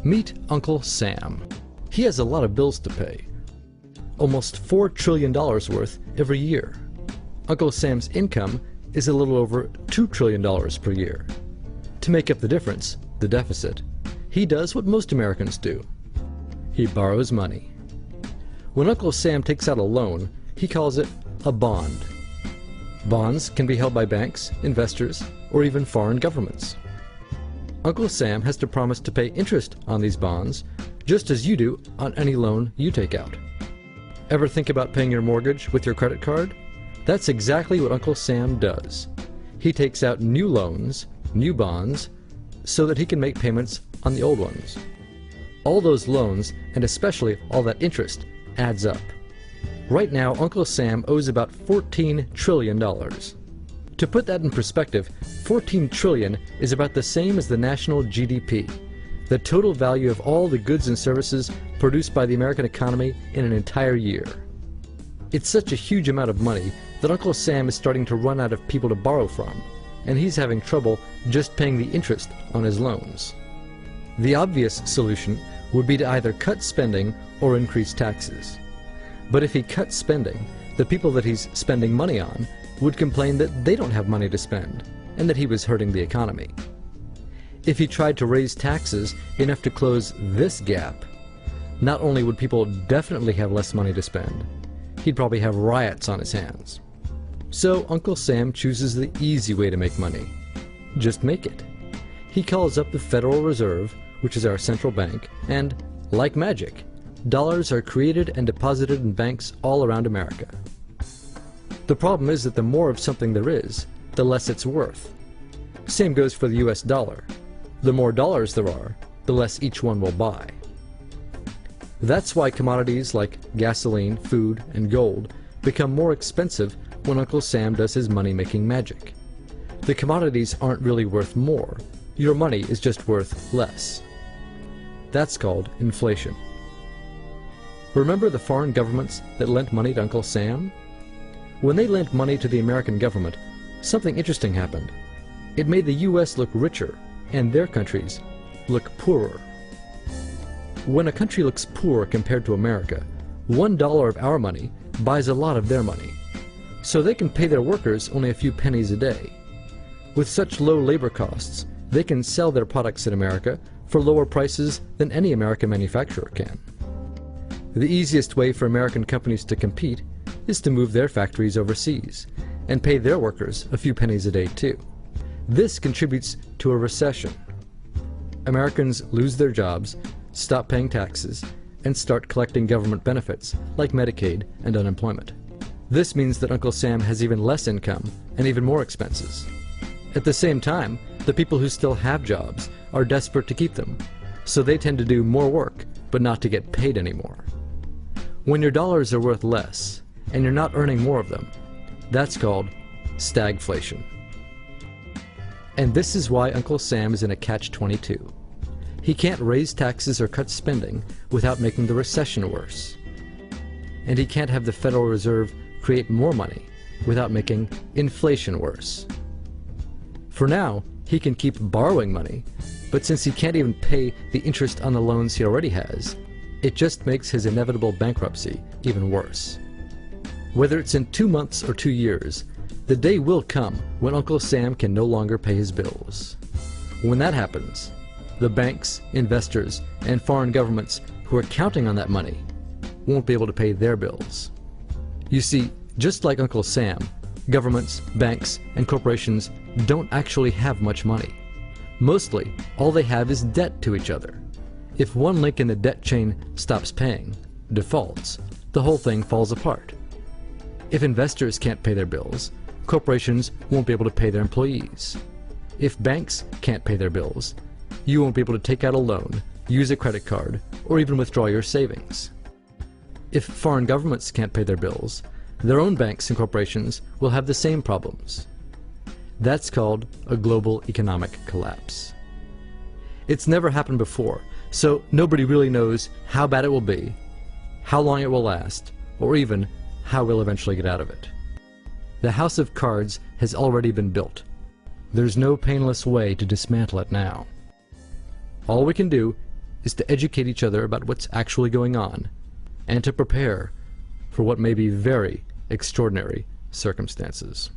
Meet Uncle Sam. He has a lot of bills to pay. Almost $4 trillion worth every year. Uncle Sam's income is a little over $2 trillion per year. To make up the difference, the deficit, he does what most Americans do. He borrows money. When Uncle Sam takes out a loan, he calls it a bond. Bonds can be held by banks, investors, or even foreign governments. Uncle Sam has to promise to pay interest on these bonds, just as you do on any loan you take out. Ever think about paying your mortgage with your credit card? That's exactly what Uncle Sam does. He takes out new loans, new bonds, so that he can make payments on the old ones. All those loans, and especially all that interest, adds up. Right now, Uncle Sam owes about $14 trillion. To put that in perspective, 14 trillion is about the same as the national GDP, the total value of all the goods and services produced by the American economy in an entire year. It's such a huge amount of money that Uncle Sam is starting to run out of people to borrow from, and he's having trouble just paying the interest on his loans. The obvious solution would be to either cut spending or increase taxes. But if he cuts spending, the people that he's spending money on would complain that they don't have money to spend, and that he was hurting the economy. If he tried to raise taxes enough to close this gap, not only would people definitely have less money to spend, he'd probably have riots on his hands. So Uncle Sam chooses the easy way to make money. Just make it. He calls up the Federal Reserve, which is our central bank, and, like magic, dollars are created and deposited in banks all around America. The problem is that the more of something there is, the less it's worth. Same goes for the US dollar. The more dollars there are, the less each one will buy. That's why commodities like gasoline, food, and gold become more expensive when Uncle Sam does his money-making magic. The commodities aren't really worth more. Your money is just worth less. That's called inflation. Remember the foreign governments that lent money to Uncle Sam? When they lent money to the American government, something interesting happened. It made the US look richer, and their countries look poorer. When a country looks poor compared to America, $1 of our money buys a lot of their money. So they can pay their workers only a few pennies a day. With such low labor costs, they can sell their products in America for lower prices than any American manufacturer can. The easiest way for American companies to compete is to move their factories overseas and pay their workers a few pennies a day too. This contributes to a recession. Americans lose their jobs, stop paying taxes, and start collecting government benefits like Medicaid and unemployment. This means that Uncle Sam has even less income and even more expenses. At the same time, the people who still have jobs are desperate to keep them, so they tend to do more work but not to get paid anymore. When your dollars are worth less, and you're not earning more of them, that's called stagflation. And this is why Uncle Sam is in a catch-22. He can't raise taxes or cut spending without making the recession worse. And he can't have the Federal Reserve create more money without making inflation worse. For now, he can keep borrowing money, but since he can't even pay the interest on the loans he already has, it just makes his inevitable bankruptcy even worse. Whether it's in 2 months or 2 years, the day will come when Uncle Sam can no longer pay his bills. When that happens, the banks, investors, and foreign governments who are counting on that money won't be able to pay their bills. You see, just like Uncle Sam, governments, banks, and corporations don't actually have much money. Mostly, all they have is debt to each other. If one link in the debt chain stops paying, defaults, the whole thing falls apart. If investors can't pay their bills, corporations won't be able to pay their employees. If banks can't pay their bills, you won't be able to take out a loan, use a credit card, or even withdraw your savings. If foreign governments can't pay their bills, their own banks and corporations will have the same problems. That's called a global economic collapse. It's never happened before, so nobody really knows how bad it will be, how long it will last, or even how we'll eventually get out of it. The house of cards has already been built. There's no painless way to dismantle it now. All we can do is to educate each other about what's actually going on, and to prepare for what may be very extraordinary circumstances.